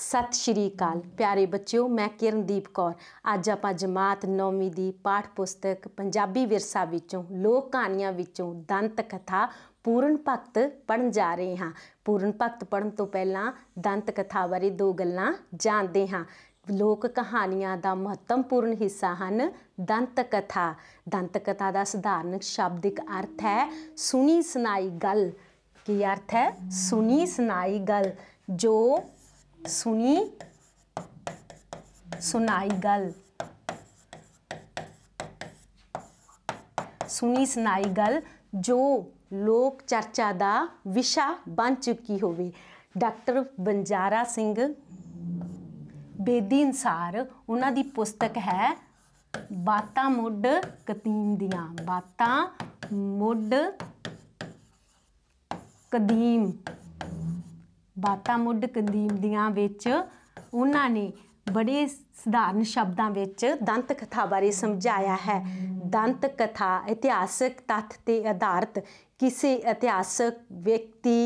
सत श्री अकाल प्यारे बच्चों, मैं किरणदीप कौर। अज आपां जमात 9वीं दी पाठ पुस्तक पंजाबी विरसा विचों लोक कहानियां विचों दंत कथा पूरन भगत पढ़न जा रहे हाँ। पूरन भगत पढ़न तो पहलां दंत कथा बारे दो गल्लां जानते हाँ। लोक कहानियां दा महत्वपूर्ण हिस्सा हैं दंत कथा। दंत कथा दा सधारण शाब्दिक अर्थ है सुनी सुनाई गल। की अर्थ है? सुनी सुनाई गल। जो सुनी सुनाई गल, सुनी सुनाई गल जो लोक चर्चा का विषा बन चुकी होवे। डॉक्टर बंजारा सिंह बेदी अनुसार उन्हां दी पुस्तक है बातां मुड कदीम दियां। बातां मुड कदीम, बातां मुड कदीम दियां विच उन्हां ने बड़े सधारण शब्दां विच दंत कथा बारे समझाया है। दंत कथा इतिहासक तत्थ ते आधारित किसी इतिहासक व्यक्ति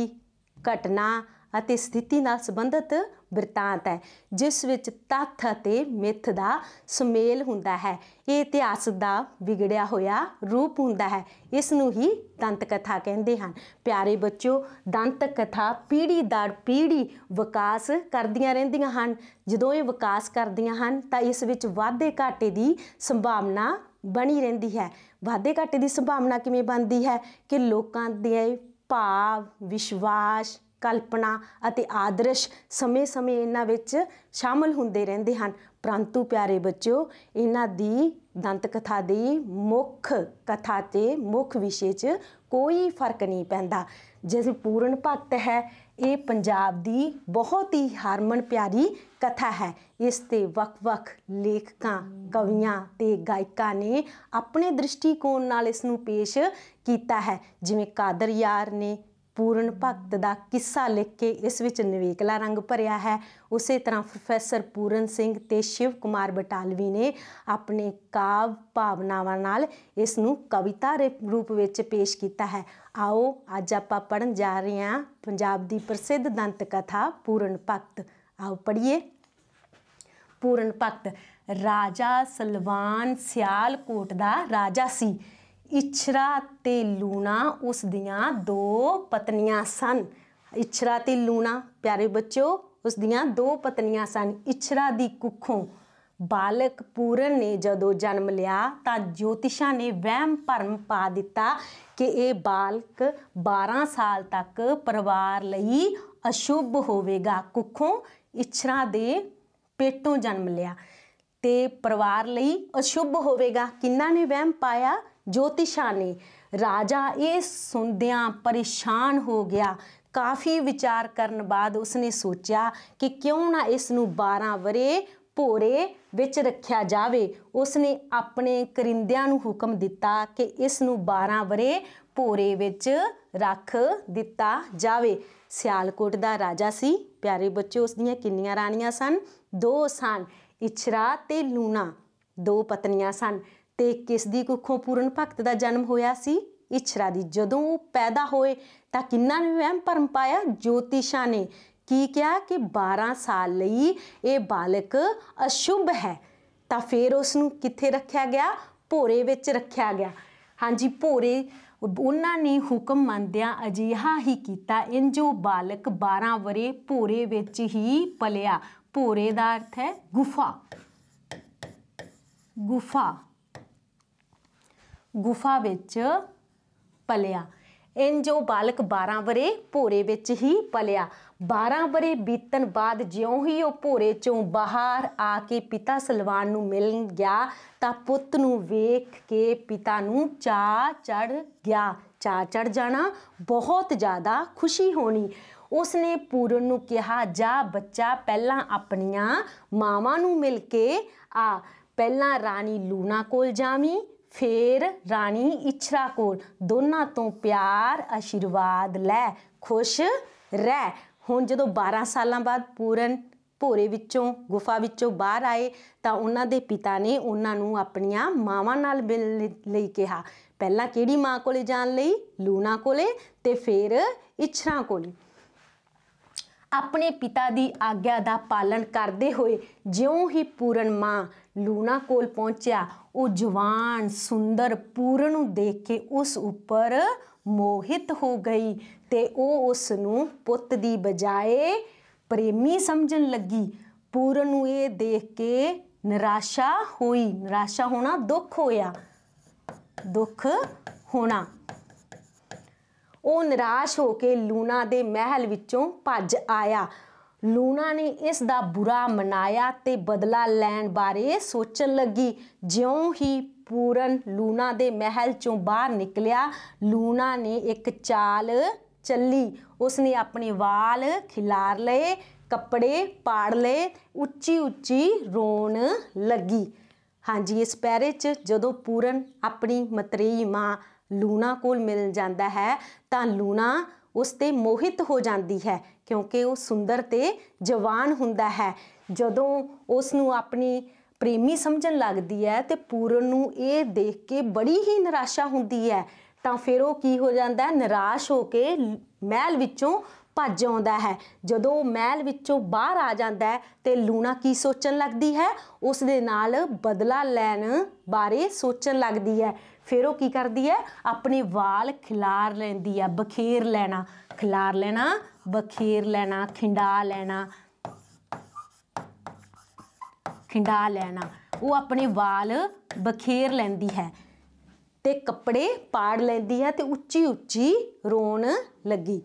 घटना ਅਤੇ स्थिति नाल संबंधित बिरतांत है जिस विच तत्थ ਅਤੇ मिथ ਦਾ ਸੁਮੇਲ ਹੁੰਦਾ है। ये इतिहास ਦਾ ਵਿਗੜਿਆ ਹੋਇਆ रूप ਹੁੰਦਾ है। इस नूं ही दंत कथा कहते हैं। प्यारे बच्चों, दंत कथा पीढ़ी दर पीढ़ी विकास करदियां रहिंदियां हन। जदों ये विकास करदियां हन तां इस विच वाधे घाटे की संभावना बनी रहिंदी है। वाधे घाटे की संभावना किवें बनदी है कि लोकां दे भाव, विश्वास, कल्पना ਅਤੇ आदर्श समय समय इन्हां विच शामिल हुंदे रहिंदे हन। परंतु प्यारे बच्चों, इन्हां दी दंत कथा दी मुख कथा ते मुख विषय च कोई फर्क नहीं पैंदा। जिस पूरन भगत है ये पंजाब दी बहुत ही हरमन प्यारी कथा है। इस ते वख-वख लेखकां, कवियां ते गायकां ने अपने दृष्टिकोण नाल इस नूं पेश कीता है। जिवें कादर यार ने पूरन भगत का किस्सा लिख के इस विच निवेकला रंग भरिया है। उस तरह प्रोफैसर पूरन सिंह ते शिव कुमार बटालवी ने अपने काव भावनावां नाल इस नूं कविता रूप विच पेश किया है। आओ अज आपां पढ़न जा रहे हैं पंजाब दी प्रसिद्ध दंत कथा पूरन भगत। आओ पढ़िए। पूरन भगत। राजा सलवान सियालकोट दा राजा सी। इछरा ते लूणा उस दियां दो पत्नियां सन। इछरा ते लूणा प्यारे बच्चों उस दियां दो पत्नियां सन। इछरा दी कुखों बालक पूरन ने जदों जन्म लिया तां ज्योतिषां ने वहम भरम पा दिता कि यह बालक 12 साल तक परिवार लई अशुभ होवेगा। कुखों इछरा दे पेटों जन्म लिया ते परिवार लई अशुभ होवेगा। किन्ना ने वहम पाया? ज्योतिषा ने। राजा ये सुनदियां परेशान हो गया। काफ़ी विचार करन बाद उसने सोचा कि क्यों ना इस नूं 12 वरे भोरे विच रखिया जावे। उसने अपने करिंदियां नूं हुक्म दिता कि इस नूं 12 वरे भोरे विच रख दिता जावे। सियालकोट दा राजा सी। प्यारे बच्चों, उस दियां किन्नियां राणियां सन? 2 सन। इछरा ते लूणा दो पत्नियां सन। ते किस दी कुखों पूरन भगत का जन्म होया सी? इछरा दी। जदों वो पैदा होए तां किन्ना ने वहम भरम पाया? ज्योतिषा ने। की कहा कि 12 साल लई ये बालक अशुभ है। तां फिर उसनूं कित्थे रखिया गया? भोरे विच रखिया गया। हाँ जी, भोरे। उन्हां ने हुक्म मंदियां अजिहा ही कीता। इंजो बालक 12 वरे भोरे विच ही पलिया। भोरे दा अर्थ है गुफा। गुफा, गुफा विच पलिया। इंजो बालक 12 वरे भोरे विच ही पलिया। 12 वरे बीतन बाद ज्यों ही वो भोरे चों बाहर आके पिता सलवान नूं मिलन गया तां पुत्त नूं वेख के पिता नूं चाह चढ़ गया। चाह चढ़ जाना, बहुत ज़्यादा खुशी होनी। उसने पूरन नूं कहा, जा बच्चा पहलां अपनियां मावां नूं मिल के आ। पहलां राणी लूणा कोल जावीं, फिर राणी इछरा कोल। दोनों तो प्यार आशीर्वाद लै, खुश रह। हुण जदों 12 साल बाद पूरन भोरे विचों गुफा विचों बाहर आए तां उन्हां दे पिता ने उन्हां नूं अपनियां मावां नाल मिलण लई कहा। पहलां किहड़ी मां कोले जाण लई? लूणा कोले, ते फिर इछरा कोले। अपने पिता की आग्या का पालन करते हुए ज्यों ही पूरन माँ लूना कोल पहुंचा, वो जवान सुंदर पूरन नूं देख के उस उपर मोहित हो गई ते वो उसनूं पुत दी बजाए प्रेमी समझन लगी। पूरन नूं ये देख के निराशा हुई, निराशा होना दुख होया, दुख होना। वो निराश होके लूना दे महल विचों भज आया। लूना ने इसका बुरा मनाया ते बदला लैण बारे सोचन लगी। ज्यों ही पूरन लूना दे महल चों बाहर निकलिया, लूना ने एक चाल चली। उसने अपने वाल खिलार लए, कपड़े पाड़ लए, उच्ची उच्ची रोन लगी। हाँ जी, इस पैरे च जदों पूरन अपनी मतरेई माँ लूना कोल मिल जाता है तो लूना उस ते मोहित हो जाती है, क्योंकि वो सुंदर ते जवान हुंदा है। जदों उसनूं अपनी प्रेमी समझन लगती है तो पूरन नूं ये देख के बड़ी ही निराशा हुंदी है। तो फिर वो की हो जाता है, निराश होके महल विचों भज आउंदा है। जदों महल विचों बाहर आ जाता है तो लूना की सोचन लगती है, उस दे नाल बदला लैण बारे सोचन लगती है। फिर वो की करती है, अपने वाल खिलार लैंदी है, बखेर लेना, खिलार लेना, बखेर लेना, खिंडा लेना, खिंडा लेना। वो अपने वाल बखेर लैंदी है ते कपड़े पाड़ लैंदी है ते उच्ची उच्ची रोन लगी।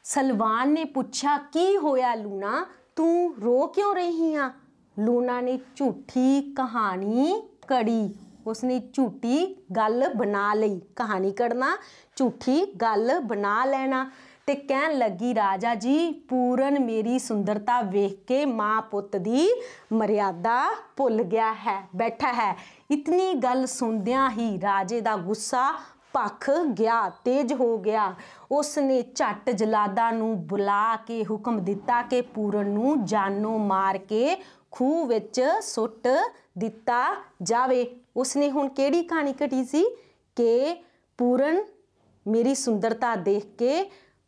सलवान ने पूछा, की होया लूना, तू रो क्यों रही हाँ? लूना ने झूठी कहानी कड़ी, उसने झूठी गल बना लई। कहानी कढ़ना, झूठी गल बना लेना ते कहन लगी, राजा जी पूरन मेरी सुंदरता वेख के माँ पुत दी मर्यादा भुल गया है, बैठा है। इतनी गल सुनदियां ही राजे दा गुस्सा भख गया, तेज हो गया। उसने झट जलादा नूं बुला के हुक्म दिता कि पूरन नूं जानों मार के खूह विच सुट दिता जावे। उसने हुण केड़ी कहानी घटी सी कि पूरन मेरी सुंदरता देख के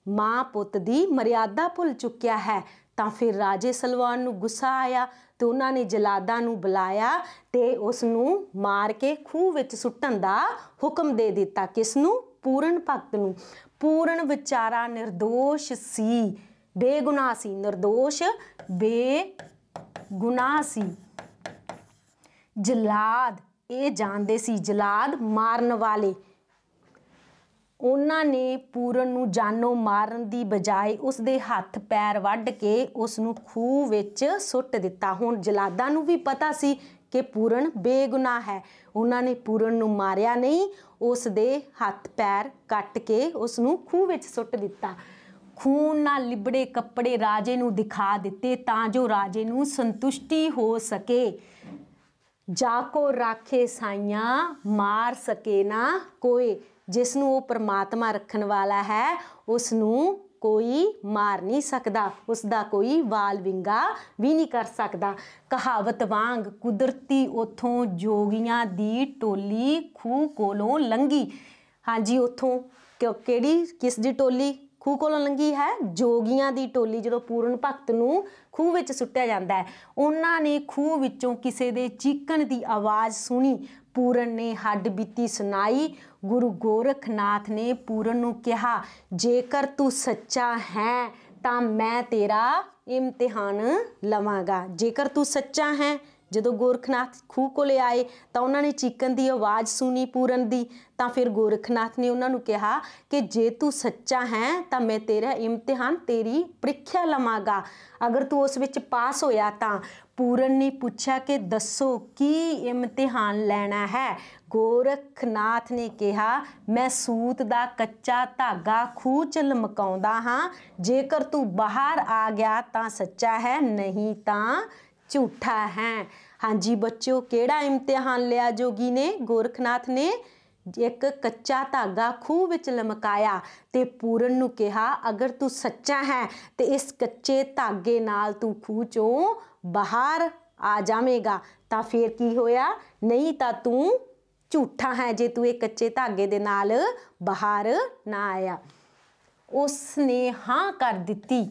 माँ पुत दी मर्यादा भुल चुकिया है। तो फिर राजे सलवान नूं गुस्सा आया तो उन्होंने जलादा नूं बुलाया ते उसनूं मार के खूह विच सुट्टण दा हुक्म दे दिता। किसनूं? पूरन भगत नूं। पूरन विचारा निर्दोष सी, बेगुनाह सी, निर्दोष बेगुनाह सी। जलाद ये जानते सी, जलाद मारन वाले, उन्होंने पूरन नूं जानों मारन दी बजाय उसदे हत्थ पैर वढ़ के उसनूं खूह विच सुट दिता। हुण जलादां नूं भी पता सी कि पूरन बेगुनाह है। उन्होंने पूरन नूं मारिया नहीं, उसदे हत्थ पैर कट के उसनूं खूह विच सुट दिता। खून नाल लिबड़े कपड़े राजे नूं दिखा दिते तां जो राजे नूं संतुष्टि हो सके। जाको राखे साइयां मार सके ना कोई, जिसनूं वो परमात्मा रखन वाला है उसनूं कोई मार नहीं सकता, उसका कोई वाल विंगा भी नहीं कर सकता। कहावत वांग कुदरती उथों जोगियां दी टोली खूह कोलों लंघी। हाँ जी, उथों केड़ी किस दी टोली खूह कोलों लंघी है? जोगियां दी टोली। जो पूरन भगत नूं खूह विच सुट्टिया जाता है, उन्होंने खूह विचों किसी दे चीकण की आवाज़ सुनी। पूरन ने हड्ड बीती सुनाई। गुरु गोरखनाथ ने पूरन नूं कहा, जेकर तू सच्चा है तो मैं तेरा इम्तिहान लवांगा। जेकर तू सच्चा है, जदों गोरखनाथ खूह को ले आए तो उन्होंने चीकन की आवाज़ सुनी पूरन की, तो फिर गोरखनाथ ने उन्होंने कहा कि जे तू सच्चा है तो मैं तेरा इम्तिहान, तेरी परीक्षा लवांगा। अगर तू उस विच पास होया तो पूरन ने पूछा कि दसो की इम्तिहान लेना है। गोरखनाथ ने कहा, मैं सूत दा कच्चा धागा खूह च लमकाउंदा हाँ, जेकर तू बाहर आ गया तो सच्चा है, नहीं तो झूठा है। हाँ जी बच्चों, केड़ा इम्तिहान लिया जोगी ने? गोरखनाथ ने एक कच्चा धागा खूह विच लमकाया ते पूरन नूं कहा, अगर तू सच्चा है तो इस कच्चे धागे नाल तू खूह चों बाहर आ जावेगा। तो फिर की होया? नहीं तो तू झूठा है जे तू एक कच्चे धागे दे नाल बाहर ना आया। उसने हाँ कर दिती।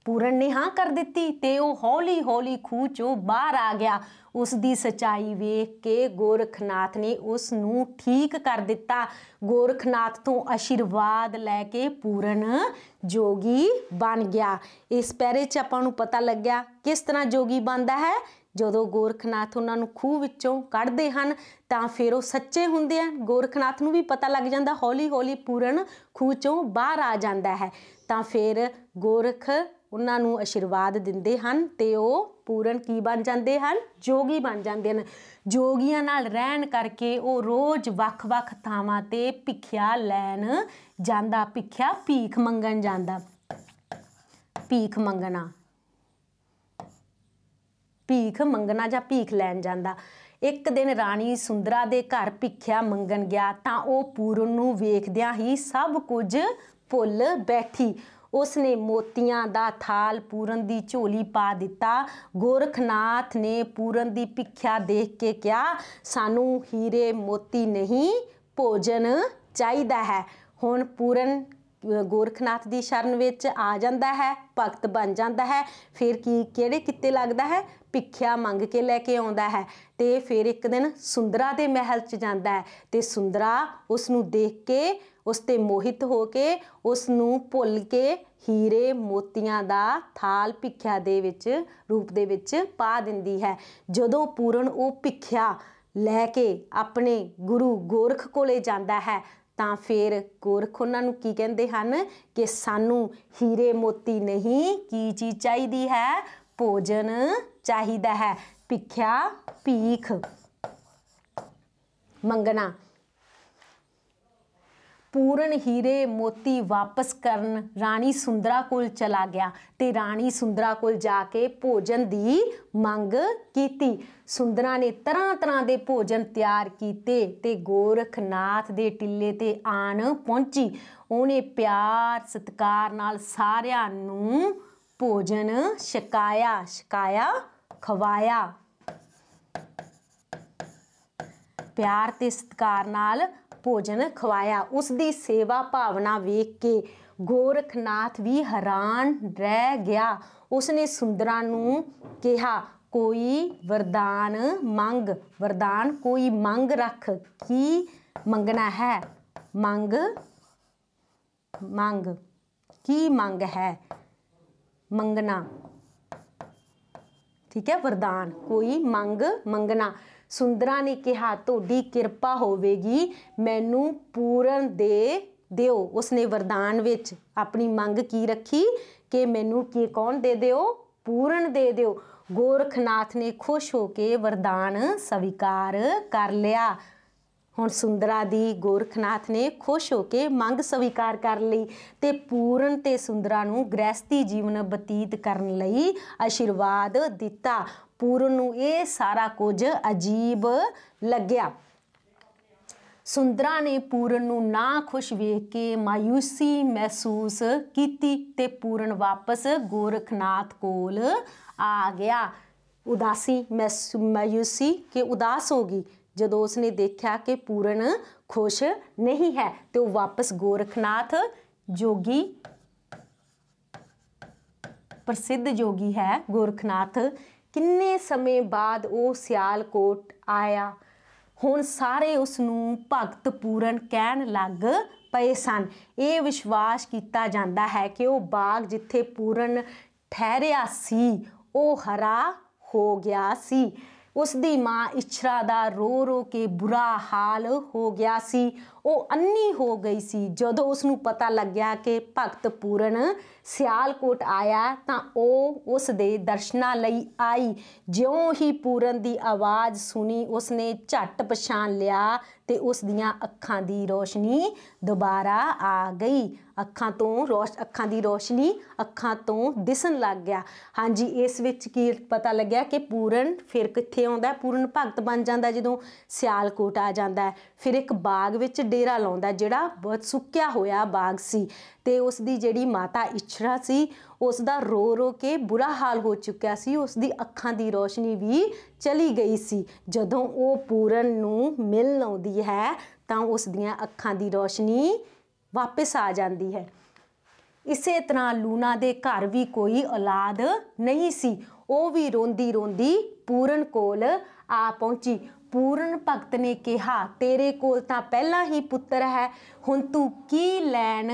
पूरन ने हाँ कर दी ते वो हौली हौली खूह चों बाहर आ गया। उसकी सच्चाई वेख के गोरखनाथ ने उसनूं ठीक कर दिता। गोरखनाथ तो आशीर्वाद लैके पूरन जोगी बन गया। इस पैरे च आपां नूं पता लग्या किस तरह जोगी बनदा है। ਜਦੋਂ गोरखनाथ उन्होंने खूह विचों कढ़दे हन तां फिर वो सच्चे हुंदे हन। गोरखनाथ नूं भी पता लग जांदा, हौली हौली पूरन खूह चों बाहर आ जांदा है। तां फिर गोरख उन्हां नूं आशीर्वाद दिंदे हन ते वो पूरन की बन जांदे हन, जोगी बन जांदे हन। जोगियां नाल रहन करके वो रोज़ वख-वख थावां ते भिखिया लैन जांदा, भिखिया भीख मंगण जांदा। भीख मंगना, भीख मंगना जां भीख लैन जांदा। एक दिन राणी सुंदरा दे घर भिखिया मंगण गया तां वो पूरन नूं वेखदियां ही सब कुछ भुल बैठी। उसने मोतियां दा थाल पूरन दी झोली पा दिता। गोरखनाथ ने पूरन दी भिखिया देख के कहा, सानू हीरे मोती नहीं भोजन चाहिदा है। हुण पूरन गोरखनाथ की शरण विच आ जाता है, भगत बन जाता है। फिर की किहड़े कित्ते लगता है, भिखिया मंग के लैके आउंदा है। ते फिर एक दिन सुंदरा दे महल च जाता है ते सुंदरा उसनूं देख के उस ते मोहित हो के उसनूं भुल के हीरे मोतियां दा थाल भिखिया दे विच रूप दे विच पा दिंदी है। जदों पूरन वो भिखिया लैके अपने गुरु गोरख कोले जाता है तां फिर गोरख उन्हां नूं की कहंदे हन कि सानू हीरे मोती नहीं, की चीज़ चाहिदी है, भोजन चाहिदा है। भिखिया भीख मंगना। पूरन हीरे मोती वापस करन राणी सुंदरा कोल चला गया ते राणी सुंदरा कोल जाके भोजन दी मंग कीती। सुंदरा ने तरह तरह के भोजन तैयार कीते ते गोरखनाथ दे टिल्ले ते आन पहुंची। उन्हें प्यार सत्कार नाल सारियां नूं भोजन छकाया खवाया। प्यार ते सत्कार नाल भोजन खवाया। उसकी सेवा भावना वेख के गोरखनाथ भी हैरान रह गया। उसने सुंदरा नूं कहा, कोई वरदान मंग, वरदान कोई मंग रख, की मंगना है, मंग मंग की मंग है, मंगना, ठीक है, वरदान कोई मंग मंगना। सुंदरा ने कहा, तुहाडी किरपा होवेगी, मैनू पूरन दे दिओ। उसने वरदान विच अपनी मंग की रखी कि मैनू की कौन दे दिओ, पूरन दे दिओ। गोरखनाथ ने खुश होके वरदान स्वीकार कर लिया। हुण सुंदरा दी गोरखनाथ ने खुश होके मंग स्वीकार कर लई ते पूरन ते सुंदरा नूं गृहस्थी जीवन बतीत करन लई आशीर्वाद दिता। पूरन नूं ये सारा कुछ अजीब लग्या। सुंदरा ने पूरन नूं ना खुश वेख के मायूसी महसूस कीती ते पूरन वापस गोरखनाथ कोल आ गया। उदासी मायूसी के उदास हो गई जदों उसने देखा कि पूरन खुश नहीं है तो वापस गोरखनाथ जोगी, प्रसिद्ध जोगी है गोरखनाथ, किन्ने समय बाद वो सियालकोट आया। हुण सारे उसनूं भगत पूरन कहण लग पए सन। ये विश्वास किया जाता है कि वो बाग जिथे पूरन ठहरिया सी वो हरा हो गया सी। उसकी माँ इच्छरा दा रो रो के बुरा हाल हो गया सी। वो अन्नी हो गई सी। जदों उसनूं पता लग गया कि भगत पूरन सियालकोट आया तां वो उस दे दर्शनां लई आई। ज्यों ही पूरन दी आवाज़ सुनी उसने झट पछाण लिया ते उस दियां अखां दी रोशनी दोबारा आ गई। अखां दी रोशनी अखां तो दिसन लग गया। हाँ जी, इस विच की पता लग्या कि पूरन फिर कित्थे आउंदा। पूरन भगत बन जाता जदों सियालकोट आ जाता है। फिर एक बाग विच डेरा लाउंदा जिहड़ा बहुत सुक्या होया बाग सी ते उसदी जिहड़ी माता इच्छरा सी उसदा रो रो के बुरा हाल हो चुक्या सी। उसदी अखां दी रोशनी भी चली गई सी। जदों वो पूरन नूं मिलण आउंदी है तां उस दियां अखां दी रोशनी वापस आ जाती है। इसे तरह लूना दे घर भी कोई औलाद नहीं सी। ਉਹ भी रोंदी रोंदी पूरन कोल आ पहुंची। पूरन भगत ने कहा तेरे कोल तां पहला ही पुत्र है, हुण तू की लैन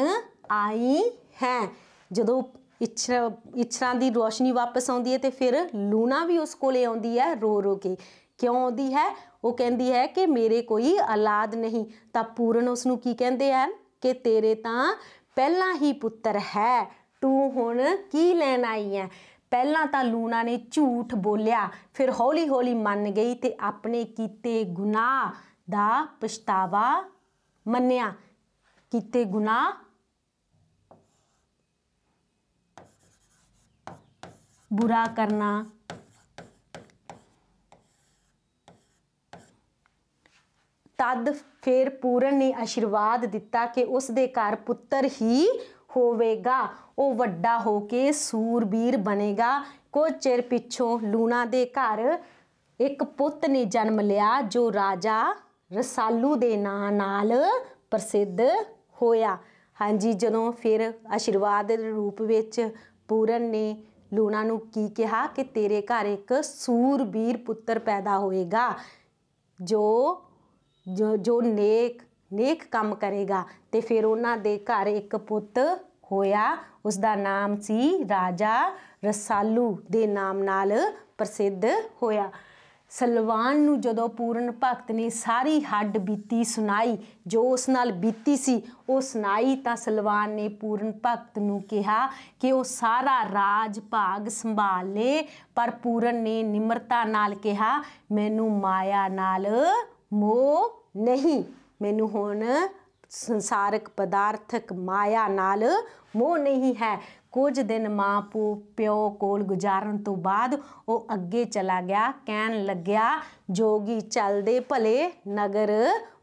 आई है। जदों इच्छरा की रोशनी वापस आउंदी है तो फिर लूना भी उस कोले आउंदी है रो रो के। क्यों आउंदी है? वो कहती है कि मेरे कोई औलाद नहीं। तां पूरन उसनूं की कहंदे हैं कि तेरे तां पहला ही पुत्र है, तू हुण की लैन आई है। पहला तो लूना ने झूठ बोलिया, फिर हौली हौली मन गई तो अपने कीते गुनाह दा पछतावा मन्निया। कीते गुनाह बुरा करना, तद फिर पूरन ने आशीर्वाद दिता कि उसके घर पुत्र ही होवेगा, वो वड्डा होके सूरबीर बनेगा। कुछ चिर पिछों लूना दे घर एक पुੱਤ ने जन्म लिया जो राजा रसालू दे नां नाल प्रसिद्ध होया। हाँ जी, जदों फिर आशीर्वाद दे रूप विच पूरन ने लूना नूं की कहा कि तेरे घर एक सूरबीर पुत्र पैदा होएगा जो जो जो नेक काम करेगा। तो फिर उन्हां दे घर एक पुੱਤ होया, उसका नाम सी राजा रसालू दे नाम नाल प्रसिद्ध होया। सलवान नूं जदों पूरन भगत ने सारी हड्ड बीती सुनाई जो उस नाल बीती सी वो सुनाई, तां सलवान ने पूरन भगत नूं कहा कि वो सारा राज भाग संभाल ले। पर पूरन ने निमरता नाल कहा मैनू माया नाल मोह नहीं, मैनू हुण संसारक पदार्थक माया नाल मोह नहीं है। कुछ दिन माँ प्यो कोल गुजारन तो बाद वो अगे चला गया, कहन लग्या जोगी चलदे भले नगर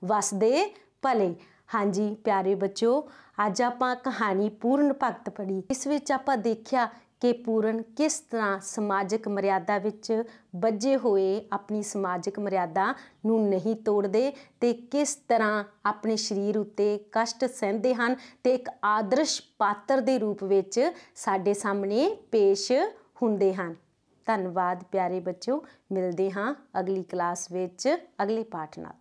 वसदे भले। हाँ जी प्यारे बच्चों, अज आपां कहानी पूरन भगत पढ़ी। इस विच आपां देखिया कि पूरन किस तरह समाजिक मर्यादा विच बजे हुए अपनी समाजिक मर्यादा नूं नहीं तोड़ते ते किस तरह अपने शरीर उत्ते कष्ट सहंदे हन ते एक आदर्श पात्र दे रूप विच साडे सामने पेश हुंदे हन। धन्नवाद प्यारे बच्चों, मिलदे हां अगली क्लास विच अगले पाठ नाल।